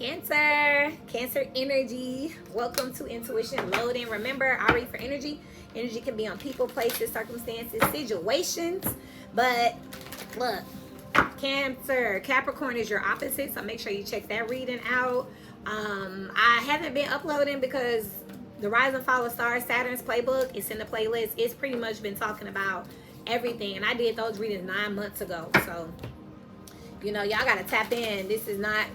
Cancer energy. Welcome to intuition loading. Remember, I read for energy. Energy can be on people, places, circumstances, situations. But look, Cancer, Capricorn is your opposite, so make sure you check that reading out. I haven't been uploading because the Rise and Fall of Stars, Saturn's playbook, it's in the playlist. It's pretty much been talking about everything, and I did those readings 9 months ago. So, you know, y'all gotta tap in. This is not,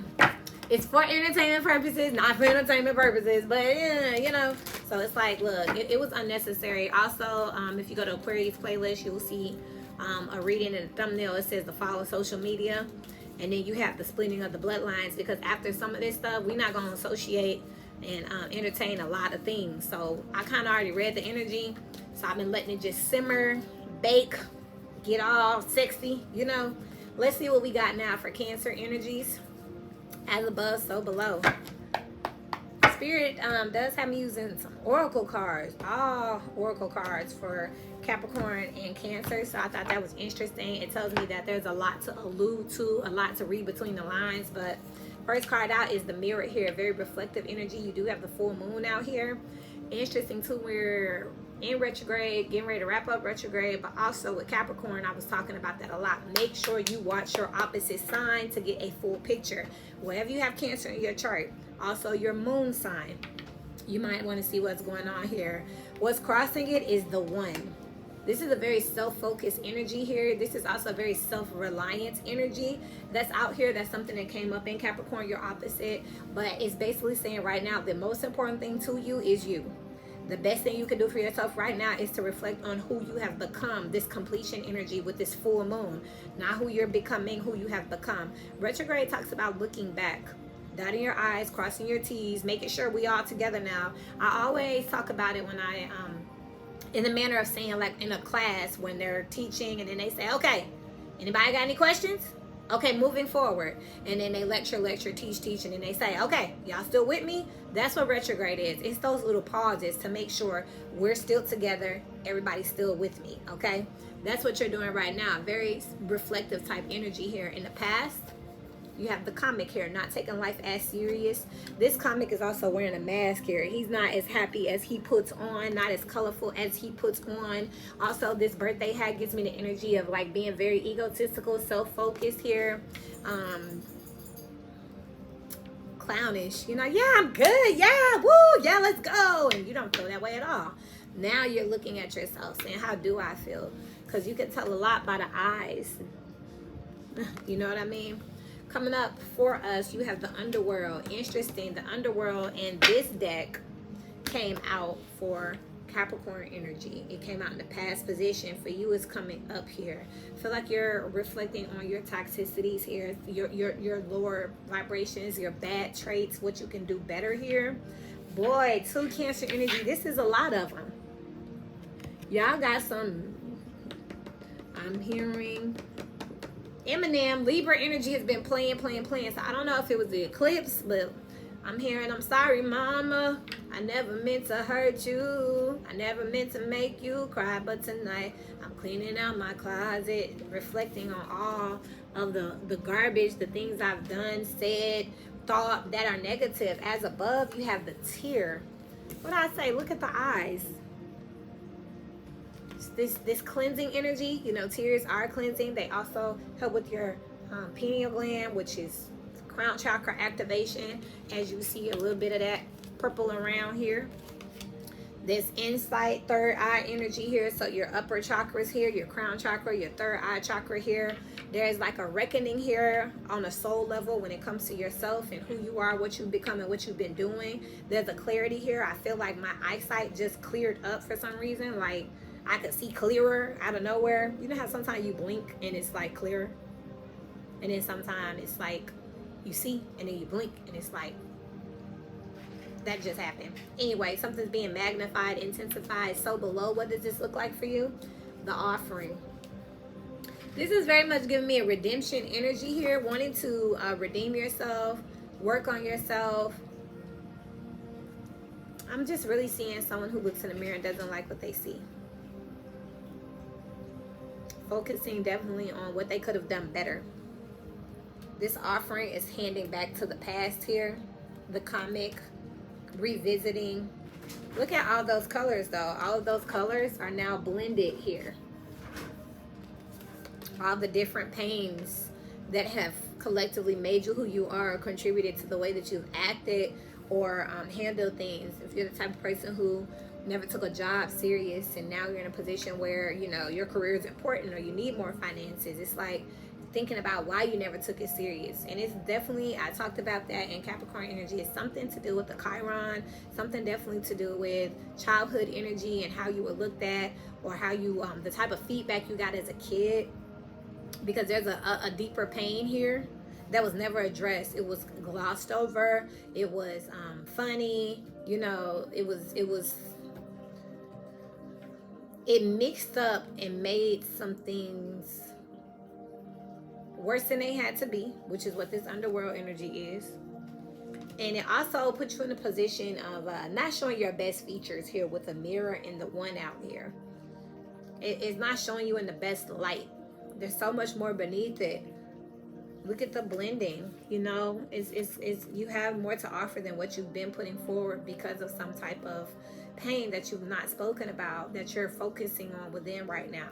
it's for entertainment purposes, not for entertainment purposes, but yeah, you know. So it's like, look, it was unnecessary. Also, if you go to Aquarius playlist, you'll see a reading in the thumbnail. It says the fall of social media, and then you have the splitting of the bloodlines, because after some of this stuff, we're not going to associate and entertain a lot of things. So I kind of already read the energy, so I've been letting it just simmer, bake, get all sexy, you know. Let's see what we got now for Cancer energies. As above, so below. Spirit does have me using some oracle cards, all oracle cards for Capricorn and Cancer. So I thought that was interesting. It tells me that there's a lot to allude to, a lot to read between the lines. But first card out is the Mirror here, very reflective energy. You do have the full moon out here. Interesting too, we're in retrograde, getting ready to wrap up retrograde, but also with Capricorn, I was talking about that a lot. Make sure you watch your opposite sign to get a full picture. Wherever you have Cancer in your chart, also your moon sign, you might want to see what's going on here. What's crossing it is the One. This is a very self-focused energy here. This is also a very self-reliant energy that's out here. That's something that came up in Capricorn, your opposite. But it's basically saying right now, the most important thing to you is you. The best thing you can do for yourself right now is to reflect on who you have become, this completion energy with this full moon. Not who you're becoming, who you have become. Retrograde talks about looking back, dotting your I's, crossing your T's, making sure we all together now. I always talk about it when I, in the manner of saying, like in a class when they're teaching and then they say, okay, anybody got any questions? Okay, moving forward. And then they lecture, teach, and then they say, okay, y'all still with me? That's what retrograde is. It's those little pauses to make sure we're still together, everybody's still with me, okay? That's what you're doing right now. Very reflective type energy here. In the past, you have the comic here, not taking life as serious. This comic is also wearing a mask here. He's not as happy as he puts on, not as colorful as he puts on. Also, this birthday hat gives me the energy of like being very egotistical, self-focused here. Clownish, you know, yeah, I'm good, yeah, woo, yeah, let's go. And you don't feel that way at all. Now you're looking at yourself saying, how do I feel? Because you can tell a lot by the eyes. You know what I mean? Coming up for us, you have the Underworld. Interesting, the Underworld in this deck came out for Capricorn energy. It came out in the past position. For you, it's coming up here. I feel like you're reflecting on your toxicities here, your lower vibrations, your bad traits, what you can do better here. Boy, 2 Cancer energy. This is a lot of them. Y'all got some, I'm hearing Eminem, Libra energy has been playing. So I don't know if it was the eclipse, but I'm hearing, I'm sorry, mama. I never meant to hurt you. I never meant to make you cry. But tonight, I'm cleaning out my closet, reflecting on all of the garbage, the things I've done, said, thought that are negative. As above, you have the tear. What do I say? Look at the eyes. This cleansing energy, you know, tears are cleansing. They also help with your pineal gland, which is crown chakra activation. As you see a little bit of that purple around here. This insight, third eye energy here. So your upper chakras here, your crown chakra, your third eye chakra here. There's like a reckoning here on a soul level when it comes to yourself and who you are, what you've become, and what you've been doing. There's a clarity here. I feel like my eyesight just cleared up for some reason. Like, I could see clearer out of nowhere. You know how sometimes you blink and it's like clearer? And then sometimes it's like you see and then you blink and it's like, that just happened. Anyway, something's being magnified, intensified. So below, what does this look like for you? The Offering. This is very much giving me a redemption energy here, wanting to redeem yourself, work on yourself. I'm just really seeing someone who looks in the mirror and doesn't like what they see. Focusing definitely on what they could have done better. This offering is handing back to the past here. The comic, revisiting. Look at all those colors though. All of those colors are now blended here. All the different pains that have collectively made you who you are, contributed to the way that you've acted or handled things. If you're the type of person who never took a job serious and now you're in a position where, you know, your career is important or you need more finances, it's like thinking about why you never took it serious. And it's definitely, I talked about that in Capricorn energy. It's something to do with the Chiron, something definitely to do with childhood energy and how you were looked at, or how you, the type of feedback you got as a kid. Because there's a deeper pain here that was never addressed. It was glossed over. It was funny. You know, it mixed up and made some things worse than they had to be, which is what this underworld energy is. And it also puts you in a position of not showing your best features here with the mirror and the one out here. It's not showing you in the best light. There's so much more beneath it. Look at the blending. You know, it's you have more to offer than what you've been putting forward because of some type of pain that you've not spoken about, that you're focusing on within right now.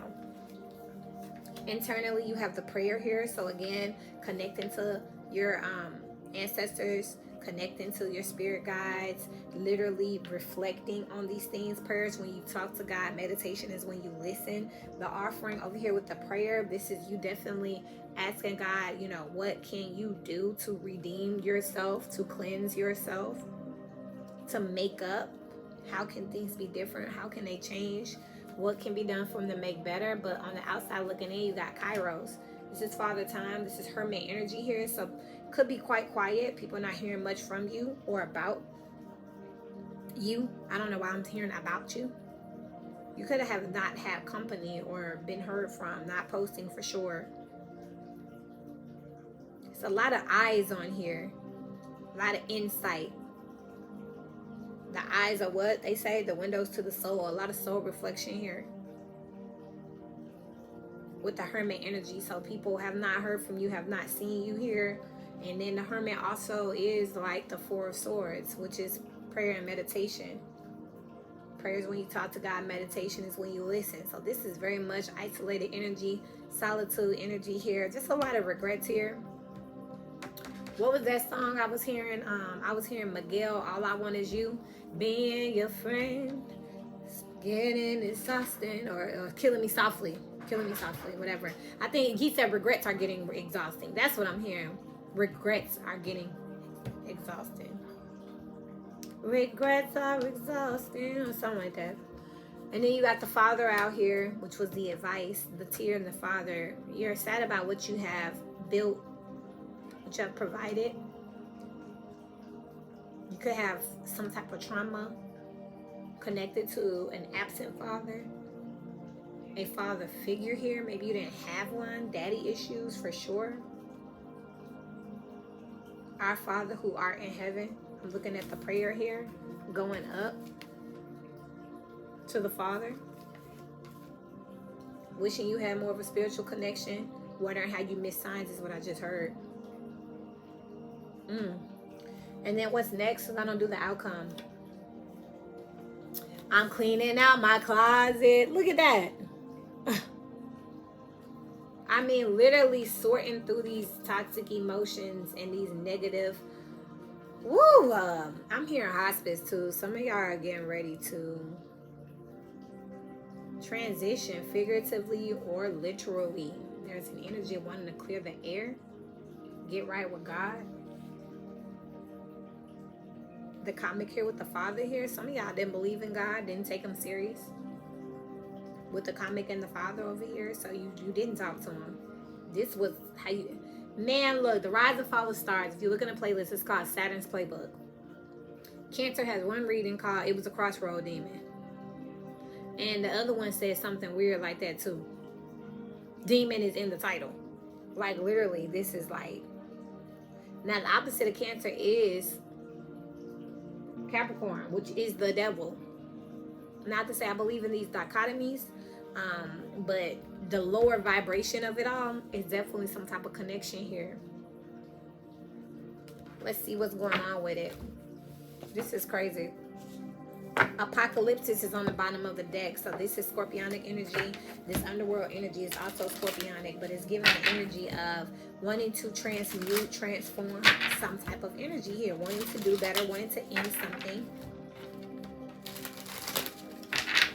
Internally, you have the prayer here. So again, connecting to your ancestors, connecting to your spirit guides, literally reflecting on these things. Prayers when you talk to God. Meditation is when you listen. The offering over here with the prayer, this is you definitely asking God, you know, what can you do to redeem yourself, to cleanse yourself, to make up? How can things be different? How can they change? What can be done for them to make better? But on the outside looking in, you got Kairos. This is Father Time. This is Hermit energy here. So could be quite quiet. People not hearing much from you or about you. I don't know why I'm hearing about you. You could have not had company or been heard from, not posting for sure. It's a lot of eyes on here. A lot of insight. The eyes are what they say, the windows to the soul. A lot of soul reflection here with the Hermit energy. So people have not heard from you, have not seen you here. And then the Hermit also is like the Four of Swords, which is prayer and meditation. Prayer is when you talk to God. Meditation is when you listen. So this is very much isolated energy, solitude energy here. Just a lot of regrets here. What was that song I was hearing? I was hearing Miguel, All I Want Is You. Being your friend, getting exhausting, or killing me softly, whatever. I think he said regrets are getting exhausting. That's what I'm hearing. Regrets are getting exhausting. Regrets are exhausting, or something like that. And then you got the Father out here, which was the advice, the tear and the Father. You're sad about what you have built, what you have provided. You could have some type of trauma connected to an absent father, a father figure here. Maybe you didn't have one. Daddy issues for sure. Our Father who art in heaven. I'm looking at the prayer here, going up to the Father. Wishing you had more of a spiritual connection. Wondering how you miss signs is what I just heard. And then what's next is I don't do the outcome. I'm cleaning out my closet. Look at that. I mean, literally sorting through these toxic emotions and these negative. Woo! I'm hearing hospice too. Some of y'all are getting ready to transition figuratively or literally. There's an energy of wanting to clear the air. Get right with God. The comic here with the Father here. Some of y'all didn't believe in God, didn't take him serious. With the comic and the Father over here. So you didn't talk to him. This was how you... Man, look, the Rise and Fall of Stars. If you look in the playlist, it's called Saturn's Playbook. Cancer has one reading called It Was a Crossroad Demon. And the other one says something weird like that too. Demon is in the title. Like literally, this is like... Now the opposite of Cancer is Capricorn, which is the devil. Not to say I believe in these dichotomies, but the lower vibration of it all is definitely some type of connection here. Let's see what's going on with it. This is crazy. Apocalypsis is on the bottom of the deck. So this is scorpionic energy. This underworld energy is also scorpionic, but it's giving the energy of wanting to transmute, transform some type of energy here. Wanting to do better, wanting to end something.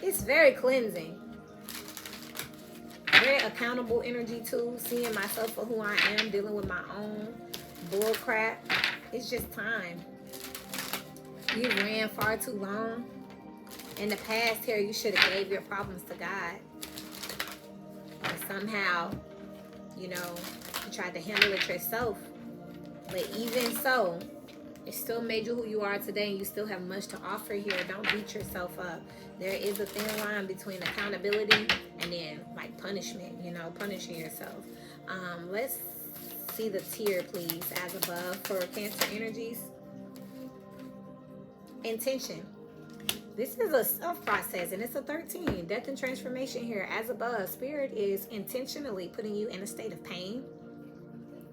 It's very cleansing. Very accountable energy too. Seeing myself for who I am. Dealing with my own bull crap. It's just time. You ran far too long. In the past here, you should have gave your problems to God. But somehow, you know, you tried to handle it yourself. But even so, it still made you who you are today, and you still have much to offer here. Don't beat yourself up. There is a thin line between accountability and then like punishment, you know, punishing yourself. Let's see the tier, please, as above for Cancer energies. Intention. This is a self-process, and it's a 13. Death and transformation here. As above, Spirit is intentionally putting you in a state of pain.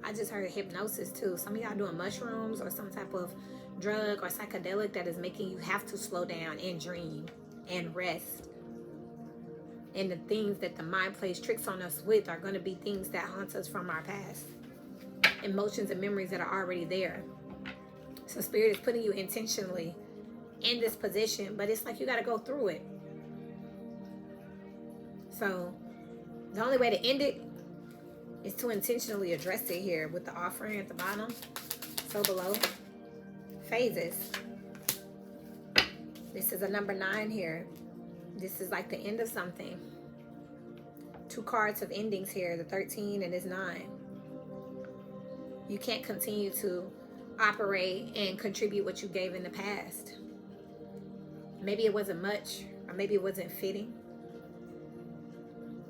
I just heard hypnosis, too. Some of y'all doing mushrooms or some type of drug or psychedelic that is making you have to slow down and dream and rest. And the things that the mind plays tricks on us with are going to be things that haunt us from our past. Emotions and memories that are already there. So Spirit is putting you intentionally in this position, but it's like you got to go through it. So the only way to end it is to intentionally address it here with the offering at the bottom. So below, phases. This is a number 9 here. This is like the end of something. 2 cards of endings here, the 13 and this 9. You can't continue to operate and contribute what you gave in the past. Maybe it wasn't much, or maybe it wasn't fitting.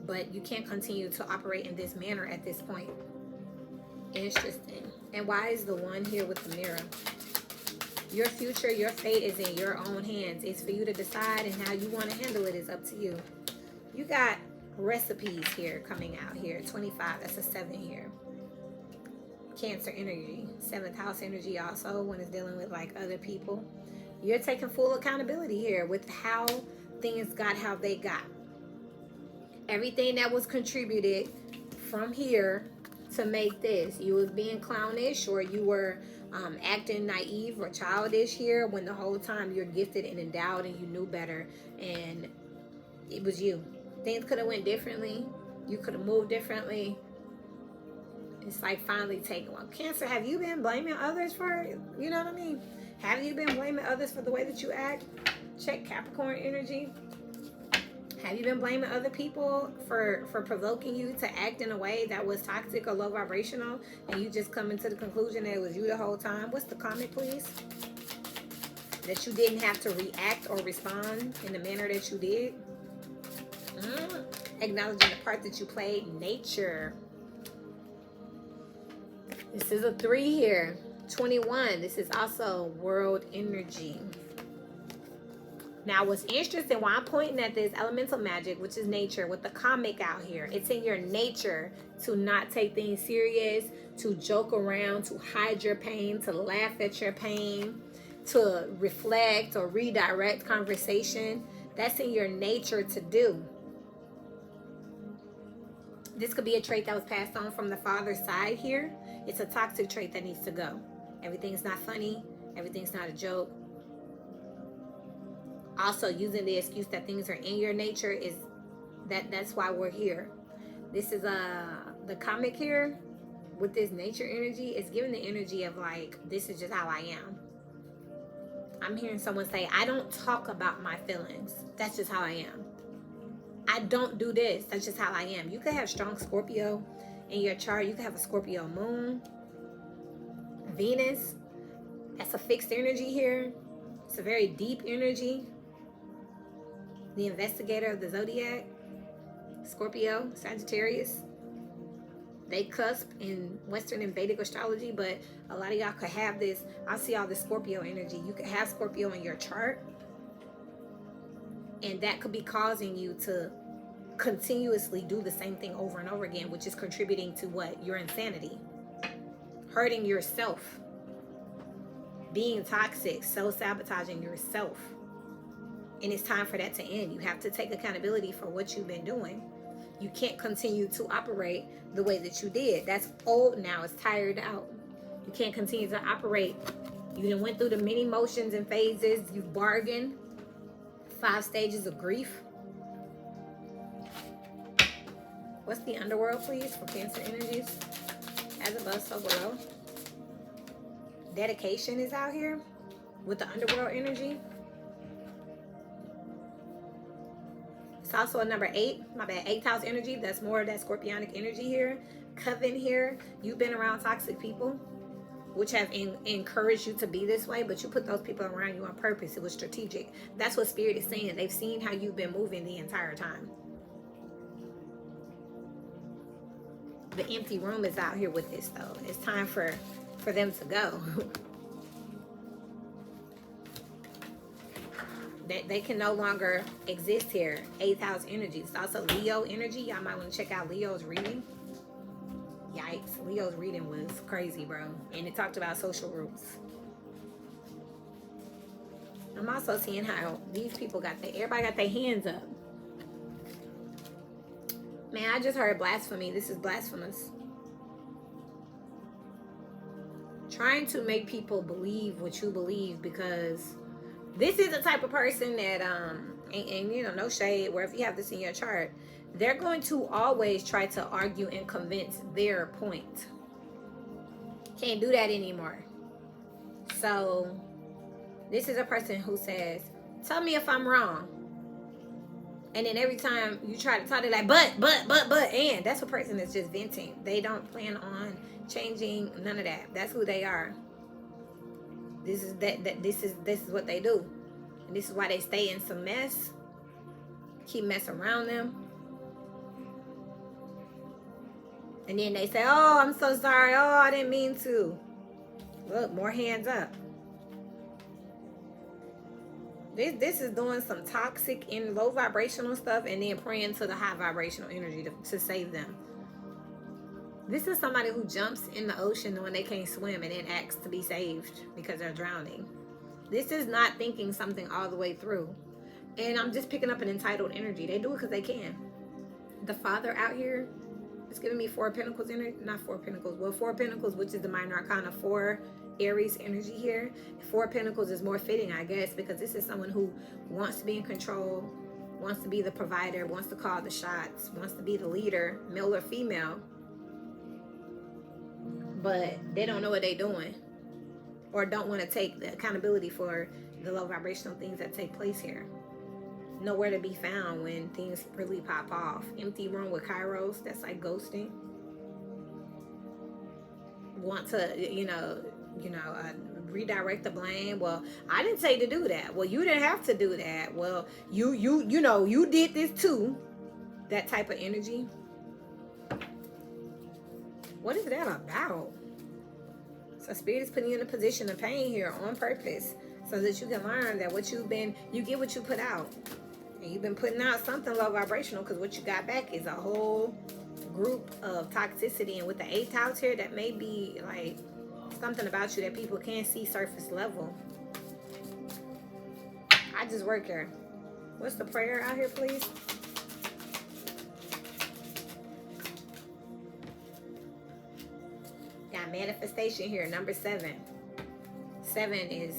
But you can't continue to operate in this manner at this point. Interesting. And why is the 1 here with the mirror? Your future, your fate is in your own hands. It's for you to decide, and how you want to handle it is up to you. You got recipes here coming out here. 25, that's a 7 here. Cancer energy. 7th house energy also when it's dealing with like other people. You're taking full accountability here with how things got how they got. Everything that was contributed from here to make this. You was being clownish, or you were acting naive or childish here, when the whole time you're gifted and endowed and you knew better, and it was you. Things could have went differently. You could have moved differently. It's like finally taking one. Cancer, have you been blaming others for it? You know what I mean? Have you been blaming others for the way that you act? Check Capricorn energy. Have you been blaming other people for provoking you to act in a way that was toxic or low vibrational, and you just coming to the conclusion that it was you the whole time? What's the comment, please? That you didn't have to react or respond in the manner that you did. Acknowledging the part that you played. Nature. This is a 3 here. 21. This is also world energy. Now, what's interesting, why I'm pointing at this elemental magic, which is nature, with the comic out here, it's in your nature to not take things serious, to joke around, to hide your pain, to laugh at your pain, to reflect or redirect conversation. That's in your nature to do. This could be a trait that was passed on from the father's side here. It's a toxic trait that needs to go. Everything's not funny. Everything's not a joke. Also, using the excuse that things are in your nature is that's why we're here. This is the comic here with this nature energy. It's giving the energy of like, this is just how I am. I'm hearing someone say, I don't talk about my feelings. That's just how I am. I don't do this. That's just how I am. You could have strong Scorpio in your chart. You could have a Scorpio moon. Venus. That's a fixed energy here. It's a very deep energy. The investigator of the Zodiac. Scorpio, Sagittarius. They cusp in Western and Vedic astrology, but a lot of y'all could have this. I see all this Scorpio energy. You could have Scorpio in your chart, and that could be causing you to continuously do the same thing over and over again, which is contributing to what? Your insanity. Hurting yourself. being toxic, self-sabotaging yourself. And it's time for that to end. You have to take accountability for what you've been doing. You can't continue to operate the way that you did. That's old now. It's tired out. You can't continue to operate. You done went through the many motions and phases. You've bargained. 5 stages of grief. What's the underworld, please, for Cancer energies? As above, so below. Dedication is out here with the underworld energy. It's also a number 8. My bad. 8th house energy. That's more of that scorpionic energy here. Coven here. You've been around toxic people, which have encouraged you to be this way, but you put those people around you on purpose. It was strategic. That's what Spirit is saying. They've seen how you've been moving the entire time. The empty room is out here with this, though. It's time for them to go. They can no longer exist here. 8th house energy. It's also Leo energy. Y'all might want to check out Leo's reading. Yikes. Leo's reading was crazy, bro. And it talked about social groups. I'm also seeing how these people everybody got their hands up. Man, I just heard blasphemy. This is blasphemous. Trying to make people believe what you believe, because this is the type of person that, and you know, no shade, where if you have this in your chart, they're going to always try to argue and convince their point. Can't do that anymore. So this is a person who says, tell me if I'm wrong. And then every time you try to talk, they're like, but, and that's a person that's just venting. They don't plan on changing none of that. That's who they are. This is what they do. And this is why they stay in some mess. Keep mess around them. And then they say, oh, I'm so sorry. Oh, I didn't mean to. Look, more hands up. This is doing some toxic and low vibrational stuff, and then praying to the high vibrational energy to save them. This is somebody who jumps in the ocean when they can't swim and then asks to be saved because they're drowning. This is not thinking something all the way through. And I'm just picking up an entitled energy. They do it because they can. The Father out here is giving me 4 of Pentacles energy. Not 4 of Pentacles. Well, 4 of Pentacles, which is the minor arcana 4 Aries energy here. 4 of Pentacles is more fitting, I guess, because this is someone who wants to be in control, wants to be the provider, wants to call the shots, wants to be the leader, male or female. But they don't know what they're doing, or don't want to take the accountability for the low vibrational things that take place here. Nowhere to be found when things really pop off. Empty room with Kairos, that's like ghosting. Want to, redirect the blame. Well, I didn't say to do that. Well, you didn't have to do that. Well, you did this too. That type of energy. What is that about? So Spirit is putting you in a position of pain here on purpose, so that you can learn that you get what you put out. And you've been putting out something low vibrational, because what you got back is a whole group of toxicity. And with the 8th house here, that may be like something about you that people can't see surface level. I just work here. What's the prayer out here, please? Got manifestation here, number 7. 7 is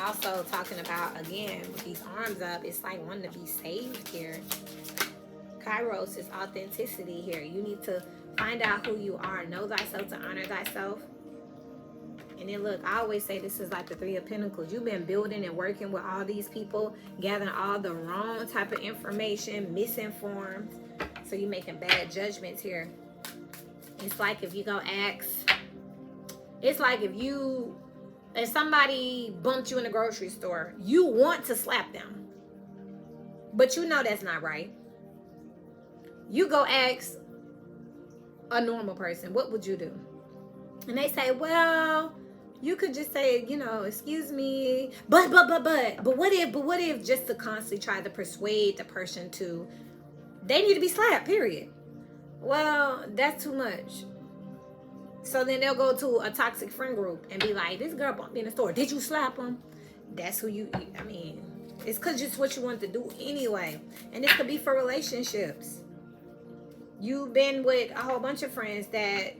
also talking about, again, with these arms up, it's like wanting to be saved here. Kairos is authenticity here. You need to find out who you are. Know thyself to honor thyself. And then look, I always say this is like the 3 of Pentacles. You've been building and working with all these people, gathering all the wrong type of information, misinformed. So you're making bad judgments here. It's like if you go ask, it's like if somebody bumped you in the grocery store, you want to slap them, but you know that's not right. You go ask a normal person, what would you do? And they say, well, you could just say, excuse me, but what if just to constantly try to persuade the person to, they need to be slapped, period. Well, that's too much. So then they'll go to a toxic friend group and be like, this girl bumped me in the store. Did you slap him? That's who you, I mean, it's because it's what you want to do anyway. And this could be for relationships. You've been with a whole bunch of friends that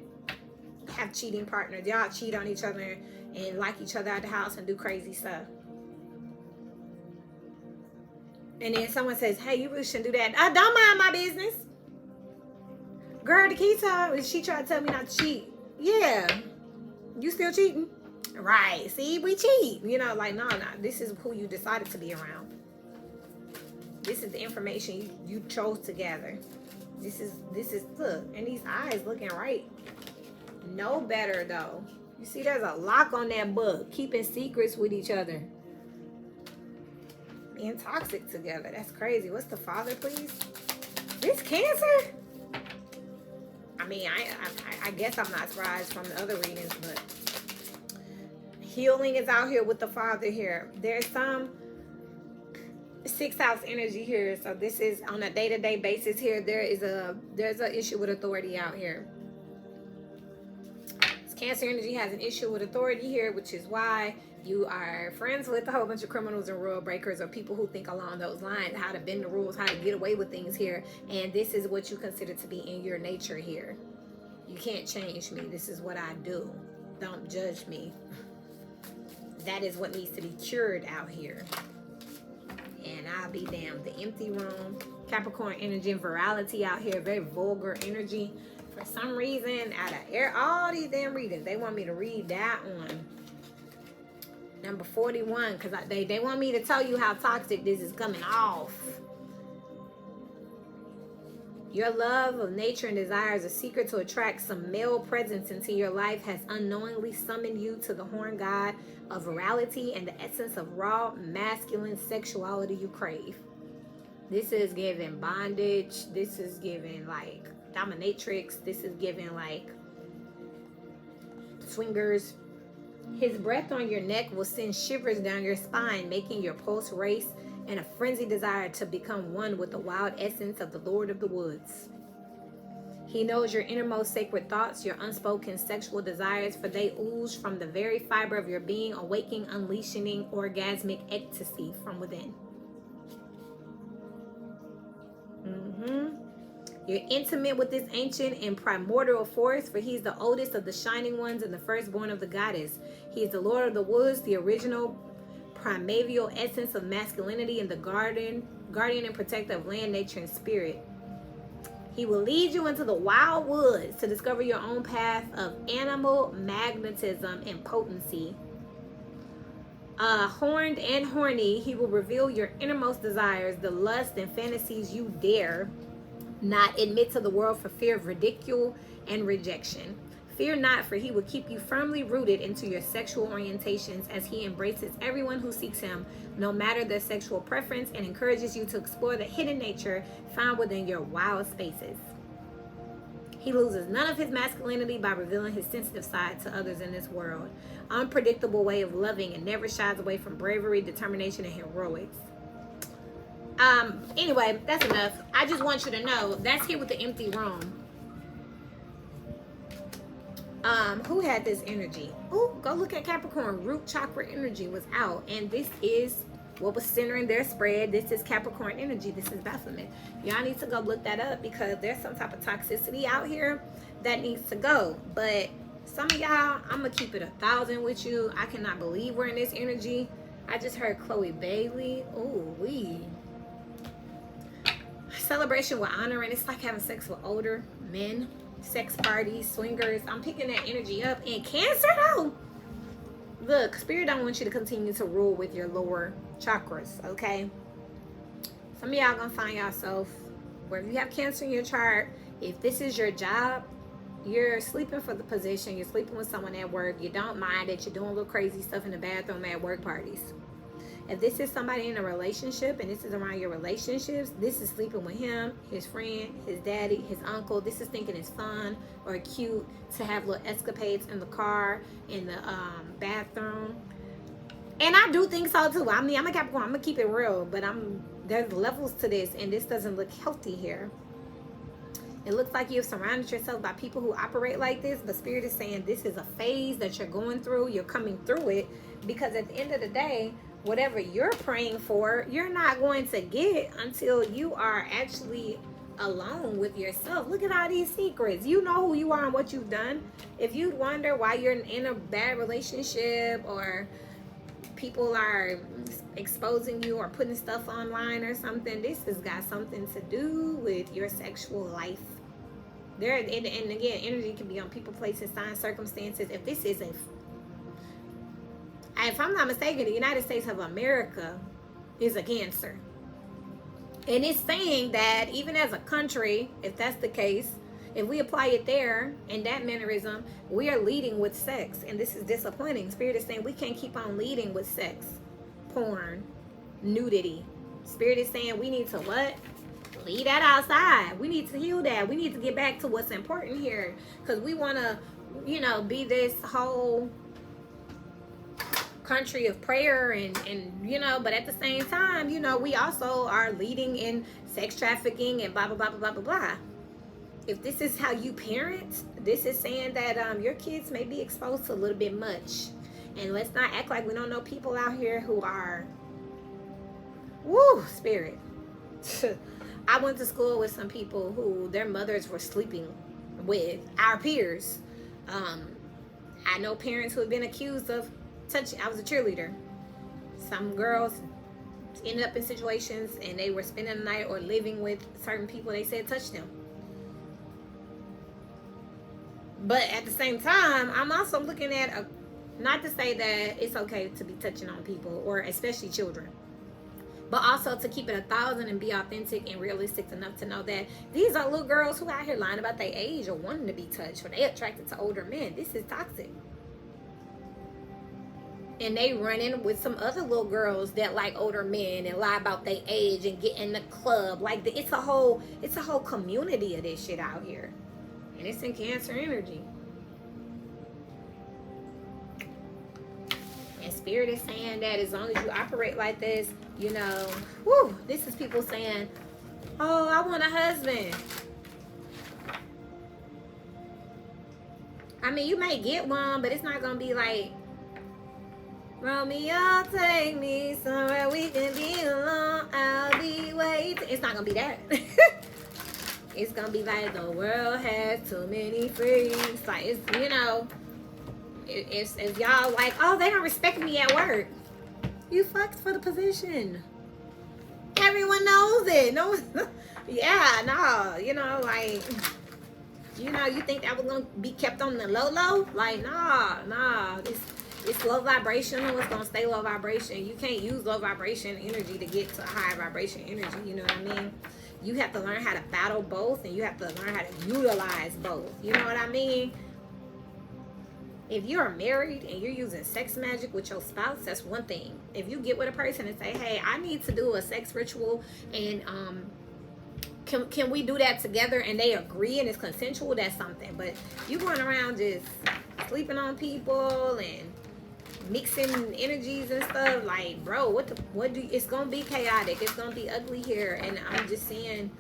have cheating partners. Y'all cheat on each other and like each other at the house and do crazy stuff. And then someone says, hey, you really shouldn't do that. I don't mind my business. Girl, the key time, she tried to tell me not to cheat. Yeah. You still cheating? Right. See, we cheat. You know, like, no. This is who you decided to be around. This is the information you chose to gather. This is, look, and these eyes looking right. Know better, though. You see, there's a lock on that book. Keeping secrets with each other. Being toxic together. That's crazy. What's the father, please? This Cancer? I mean, I guess I'm not surprised from the other readings, but healing is out here with the father here. There's some 6th house energy here. So this is on a day-to-day basis here. There's an issue with authority out here. This Cancer energy has an issue with authority here, which is why you are friends with a whole bunch of criminals and rule breakers or people who think along those lines, how to bend the rules, how to get away with things here. And this is what you consider to be in your nature here. You can't change me. This is what I do. Don't judge me. That is what needs to be cured out here. And I'll be damned. The empty room, Capricorn energy and virality out here, very vulgar energy. For some reason, out of all these damn readings, they want me to read that one. Number 41, because they want me to tell you how toxic this is coming off. Your love of nature and desire is a secret to attract some male presence into your life has unknowingly summoned you to the horn god of virality and the essence of raw masculine sexuality you crave. This is giving bondage. This is giving like dominatrix. This is giving like swingers. His breath on your neck will send shivers down your spine, making your pulse race and a frenzied desire to become one with the wild essence of the Lord of the Woods. He knows your innermost sacred thoughts, your unspoken sexual desires, for they ooze from the very fiber of your being, awaking, unleashing orgasmic ecstasy from within. You're intimate with this ancient and primordial force, for he's the oldest of the shining ones and the firstborn of the goddess. He is the Lord of the Woods, the original primeval essence of masculinity and the guardian and protector of land, nature, and spirit. He will lead you into the wild woods to discover your own path of animal magnetism and potency. Horned and horny, he will reveal your innermost desires, the lust and fantasies you dare not admit to the world for fear of ridicule and rejection. Fear not, for he will keep you firmly rooted into your sexual orientations as he embraces everyone who seeks him, no matter their sexual preference, and encourages you to explore the hidden nature found within your wild spaces. He loses none of his masculinity by revealing his sensitive side to others in this world. Unpredictable way of loving and never shies away from bravery, determination, and heroics. Anyway, that's enough. I just want you to know that's here with the empty room. Who had this energy? Ooh, go look at Capricorn. Root chakra energy was out, and this is what was centering their spread. This is Capricorn energy. This is Baphomet. Y'all need to go look that up because there's some type of toxicity out here that needs to go. But some of y'all, I'm gonna keep it 1,000 with you. I cannot believe we're in this energy. I just heard Chloe Bailey. Ooh, celebration with honor, and it's like having sex with older men. Sex parties, swingers. I'm picking that energy up. And Cancer though, look, Spirit don't want you to continue to rule with your lower chakras, okay? Some of y'all gonna find yourself where if you have Cancer in your chart, if this is your job, you're sleeping for the position, you're sleeping with someone at work, you don't mind it, you're doing little crazy stuff in the bathroom at work parties. If this is somebody in a relationship and this is around your relationships, this is sleeping with him, his friend, his daddy, his uncle. This is thinking it's fun or cute to have little escapades in the car, in the bathroom. And I do think so too. I mean, I'm a Capricorn. I'm going to keep it real. But there's levels to this, and this doesn't look healthy here. It looks like you've surrounded yourself by people who operate like this, but Spirit is saying this is a phase that you're going through. You're coming through it, because at the end of the day, whatever you're praying for, you're not going to get until you are actually alone with yourself. Look at all these secrets. You know who you are and what you've done. If you wonder why you're in a bad relationship, or people are exposing you or putting stuff online or something, this has got something to do with your sexual life. There, and again, energy can be on people, places, signs, circumstances. If I'm not mistaken, the United States of America is a Cancer. And it's saying that even as a country, if that's the case, if we apply it there in that mannerism, we are leading with sex. And this is disappointing. Spirit is saying we can't keep on leading with sex, porn, nudity. Spirit is saying we need to what? Leave that outside. We need to heal that. We need to get back to what's important here. Because we want to, be this whole country of prayer and but at the same time, we also are leading in sex trafficking and blah, blah, blah, blah, blah, blah. If this is how you parent, this is saying that your kids may be exposed to a little bit much. And let's not act like we don't know people out here who are, Spirit. I went to school with some people who their mothers were sleeping with our peers. I know parents who have been accused of touching. I was a cheerleader. Some girls ended up in situations and they were spending the night or living with certain people they said touched them. But at the same time, I'm also looking at not to say that it's okay to be touching on people, or especially children, but also to keep it 1,000 and be authentic and realistic enough to know that these are little girls who out here lying about their age or wanting to be touched, or they attracted to older men. This is toxic. And they run in with some other little girls that like older men and lie about their age and get in the club. Like it's a whole community of this shit out here. And it's in Cancer energy. And Spirit is saying that as long as you operate like this, this is people saying, oh, I want a husband. I mean, you may get one, but it's not going to be like, Romeo, take me somewhere we can be alone. I'll be waiting. It's not going to be that. It's going to be like, the world has too many freaks. Like, it's, if y'all like, oh, they don't respect me at work. You fucked for the position. Everyone knows it. No, yeah, no, you think that was going to be kept on the low? Like, nah. It's low vibration. It's going to stay low vibration. You can't use low vibration energy to get to high vibration energy. You know what I mean? You have to learn how to battle both, and you have to learn how to utilize both. You know what I mean? If you're married and you're using sex magic with your spouse, that's one thing. If you get with a person and say, hey, I need to do a sex ritual, and can we do that together, and they agree and it's consensual, that's something. But you going around just sleeping on people and mixing energies and stuff, like, bro, it's gonna be chaotic. It's gonna be ugly here. And I'm just seeing,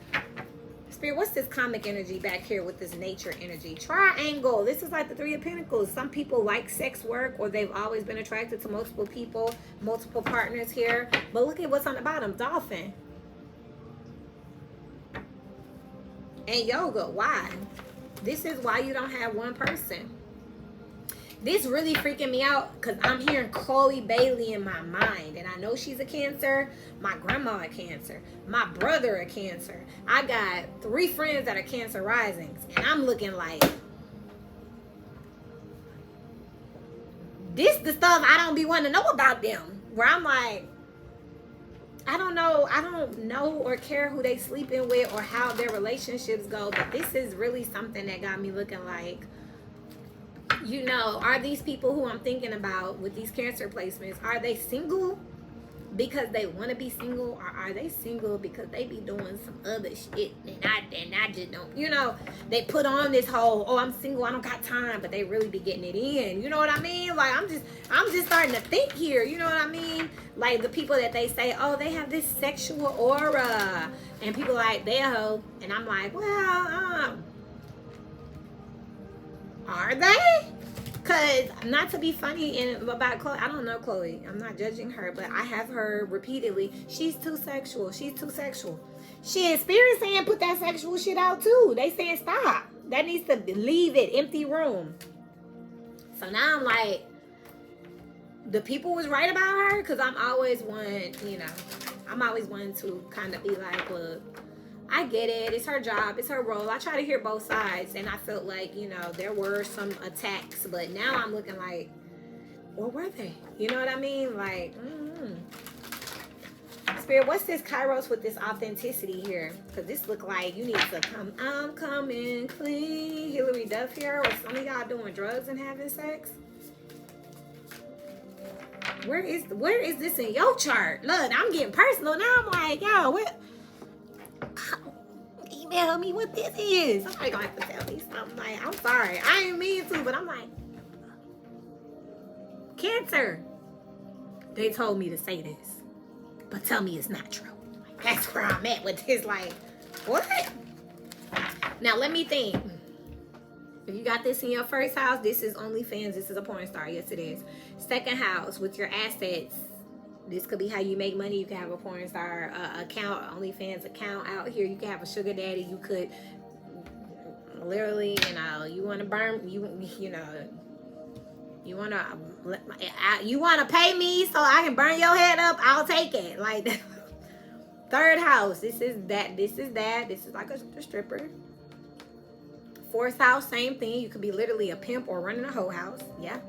Spirit, what's this comic energy back here with this nature energy? Triangle. This is like the Three of Pentacles. Some people like sex work, or they've always been attracted to multiple people, multiple partners here. But look at what's on the bottom. Dolphin. And yoga. Why? This is why you don't have one person. This really freaking me out because I'm hearing Chloe Bailey in my mind. And I know she's a Cancer. My grandma a Cancer. My brother a Cancer. I got 3 friends that are Cancer risings. And I'm looking like, this the stuff I don't be wanting to know about them. Where I'm like, I don't know or care who they sleeping with or how their relationships go. But this is really something that got me looking like, are these people who I'm thinking about with these Cancer placements, are they single? because they want to be single, or are they single because they be doing some other shit and I just don't, you know, they put on this whole, oh, I'm single, I don't got time, but they really be getting it in, you know what I mean? Like, I'm just starting to think here, you know what I mean? Like the people that they say, oh, they have this sexual aura, and people like, they're a hoe, and I'm like, well, are they? Because, not to be funny about Chloe, I don't know Chloe. I'm not judging her, but I have heard repeatedly, she's too sexual. She's too sexual. Shit, Spirit saying put that sexual shit out too. They saying stop. That needs to leave it. Empty room. So now I'm like, the people was right about her, because I'm always one, you know, I'm always one to kind of be like, look, I get it. It's her job. It's her role. I try to hear both sides. And I felt like, you know, there were some attacks. But now I'm looking like, what were they? You know what I mean? Like, Spirit, what's this Kairos with this authenticity here? Because this look like you need to come. I'm coming clean. Hillary Duff here. Or some of y'all doing drugs and having sex? Where is this in your chart? Look, I'm getting personal now. I'm like, yo, what? Email me what this is. Somebody gonna have to tell me something. Like, I'm sorry, I ain't mean to, but I'm like, Cancer. They told me to say this, but tell me it's not true. That's where I'm at with this. Like, what? Now let me think. If you got this in your first house, this is OnlyFans. This is a porn star. Yes, it is. Second house with your assets. This could be how you make money. You can have a porn star account, OnlyFans account out here. You can have a sugar daddy. You could literally, you know, you want to burn, you know, you want to pay me so I can burn your head up. I'll take it. Like, third house. This is that. This is that. This is like a stripper. Fourth house, same thing. You could be literally a pimp or running a whole house. Yeah.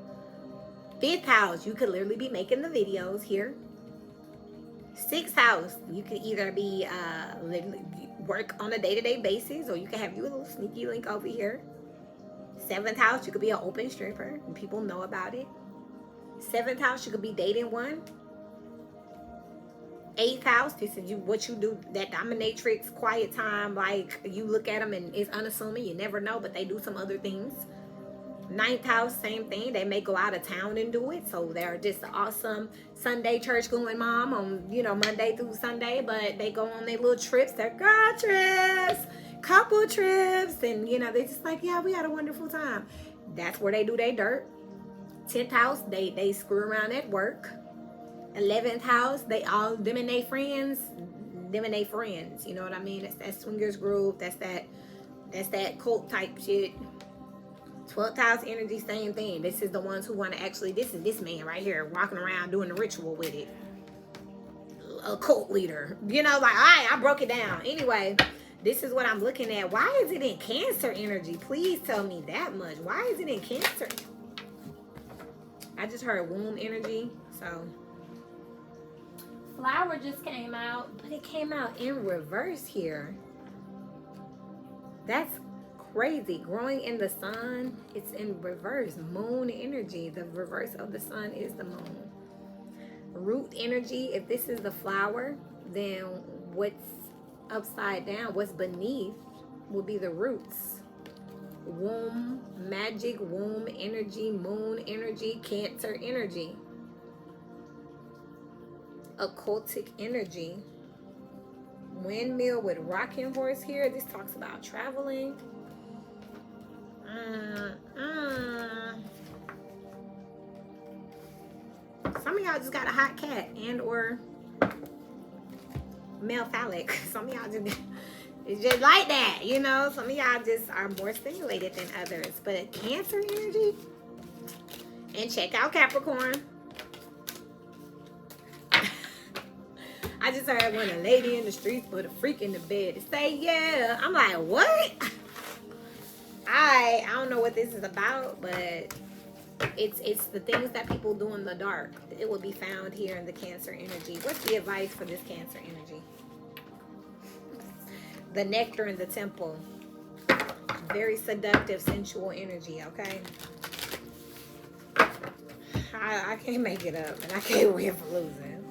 Fifth house, you could literally be making the videos here. Sixth house, you could either be work on a day-to-day basis, or you can have you a little sneaky link over here. Seventh house, you could be an open stripper and people know about it. Seventh house, you could be dating one. Eighth house, this is what you do, that dominatrix, quiet time, like you look at them and it's unassuming, you never know, but they do some other things. Ninth house, same thing. They may go out of town and do it. So they're just awesome Sunday church going mom on, you know, Monday through Sunday. But they go on their little trips. Their girl trips, couple trips. And, you know, they just like, yeah, we had a wonderful time. That's where they do their dirt. 10th house, they screw around at work. 11th house, them and they friends. You know what I mean? That's that swingers group. That's that cult type shit. 12th house energy, same thing. This is the ones who want to actually, this is this man right here walking around doing the ritual with it. A cult leader. You know, like, all right, I broke it down. Anyway, this is what I'm looking at. Why is it in Cancer energy? Please tell me that much. Why is it in Cancer? I just heard womb energy. So, flower just came out, but it came out in reverse here. That's crazy. Growing in the sun, it's in reverse. Moon energy. The reverse of the sun is the moon. Root energy. If this is the flower, then what's upside down, what's beneath, will be the roots. Womb, magic, womb energy, moon energy, Cancer energy. Occultic energy. Windmill with rocking horse here. This talks about traveling. Some of y'all just got a hot cat and or male phallic. Some of y'all just, it's just like that, you know. Some of y'all just are more stimulated than others. But Cancer energy, and check out Capricorn. I just heard when a lady in the streets put a freak in the bed to say yeah. I'm like, what? I don't know what this is about, but it's the things that people do in the dark. It will be found here in the Cancer energy. What's the advice for this Cancer energy? The nectar in the temple. Very seductive, sensual energy, okay? I can't make it up, and I can't win for losing.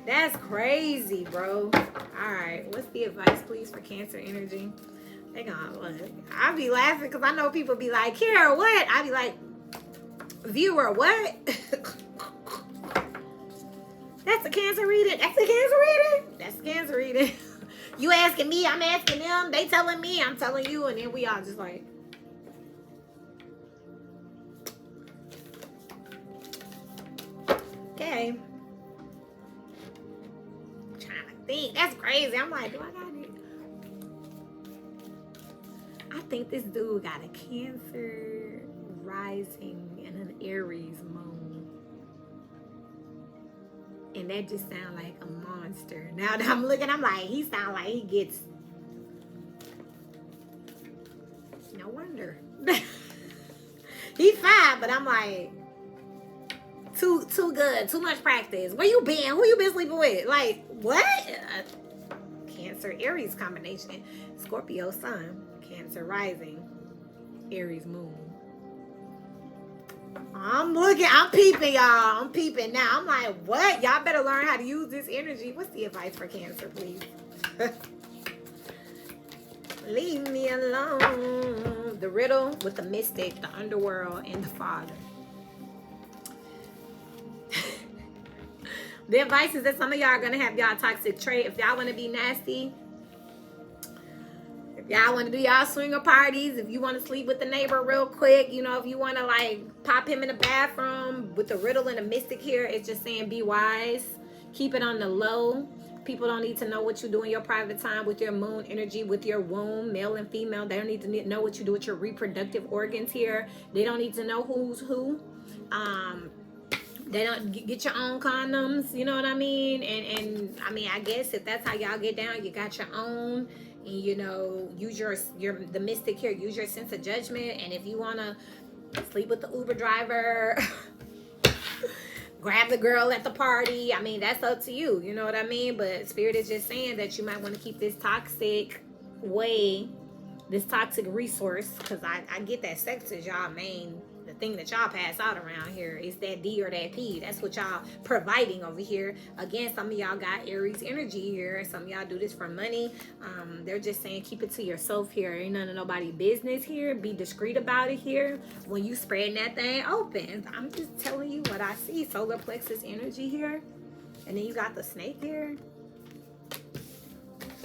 That's crazy, bro. All right, what's the advice, please, for Cancer energy? They gonna look. I be laughing because I know people be like, Kara, what? I be like, viewer, what? That's a Cancer reading. That's a Cancer reading. That's a Cancer reading. You asking me, I'm asking them. They telling me, I'm telling you, and then we all just like. Okay. I'm trying to think. That's crazy. I'm like, do I got it? I think this dude got a Cancer rising and an Aries moon. And that just sounds like a monster. Now that I'm looking, I'm like, he sound like he gets. No wonder. He's fine, but I'm like, too good, too much practice. Where you been? Who you been sleeping with? Like, what? Cancer Aries combination. Scorpio sun, Cancer rising, Aries moon. I'm looking, I'm peeping, y'all. I'm peeping now. I'm like, what? Y'all better learn how to use this energy. What's the advice for Cancer, please? Leave me alone. The riddle with the mystic, the underworld, and the father. The advice is that some of y'all are going to have y'all toxic trait. If y'all want to be nasty, if y'all want to do y'all swinger parties, if you want to sleep with the neighbor real quick, you know, if you want to like pop him in the bathroom with the riddle and the mystic here, it's just saying be wise. Keep it on the low. People don't need to know what you do in your private time with your moon energy, with your womb, male and female. They don't need to know what you do with your reproductive organs here. They don't need to know who's who. They don't get your own condoms, you know what I mean? And I mean, I guess if that's how y'all get down, you got your own. And you know, use your the mystic here, use your sense of judgment. And if you wanna sleep with the Uber driver, grab the girl at the party, I mean, that's up to you, you know what I mean? But Spirit is just saying that you might want to keep this toxic this toxic resource, because I get that sex is y'all main, the thing that y'all pass out around here is that D or that P. That's what y'all providing over here. Again, some of y'all got Aries energy here. Some of y'all do this for money. They're just saying keep it to yourself here. Ain't none of nobody business here. Be discreet about it here. When you spreading that thing open, I'm just telling you what I see. Solar plexus energy here. And then you got the snake here.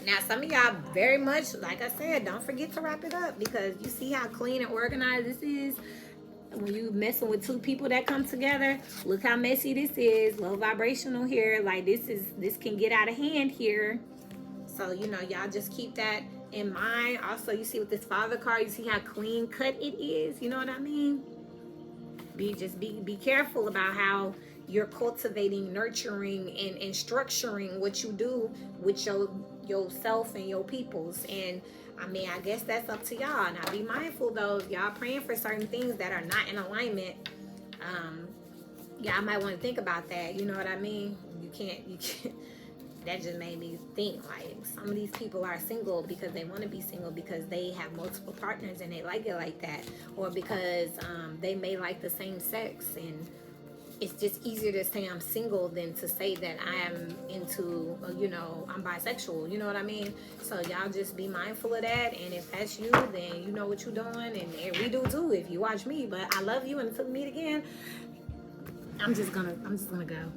Now, some of y'all very much, like I said, don't forget to wrap it up, because you see how clean and organized this is. When you messing with two people that come together, look how messy this is. Low vibrational here. Like this can get out of hand here. So, you know, y'all just keep that in mind. Also, you see with this father card, you see how clean cut it is. You know what I mean? Be careful about how you're cultivating, nurturing, and structuring what you do with yourself and your peoples. And I mean, I guess that's up to y'all. Now, be mindful though, if y'all praying for certain things that are not in alignment, y'all might want to think about that. You know what I mean? You can't. That just made me think, like, some of these people are single because they want to be single because they have multiple partners and they like it like that, or because they may like the same sex, and it's just easier to say I'm single than to say that I am into, you know, I'm bisexual. You know what I mean? So y'all just be mindful of that. And if that's you, then you know what you're doing. And we do too if you watch me. But I love you, and until we meet again, I'm just gonna go.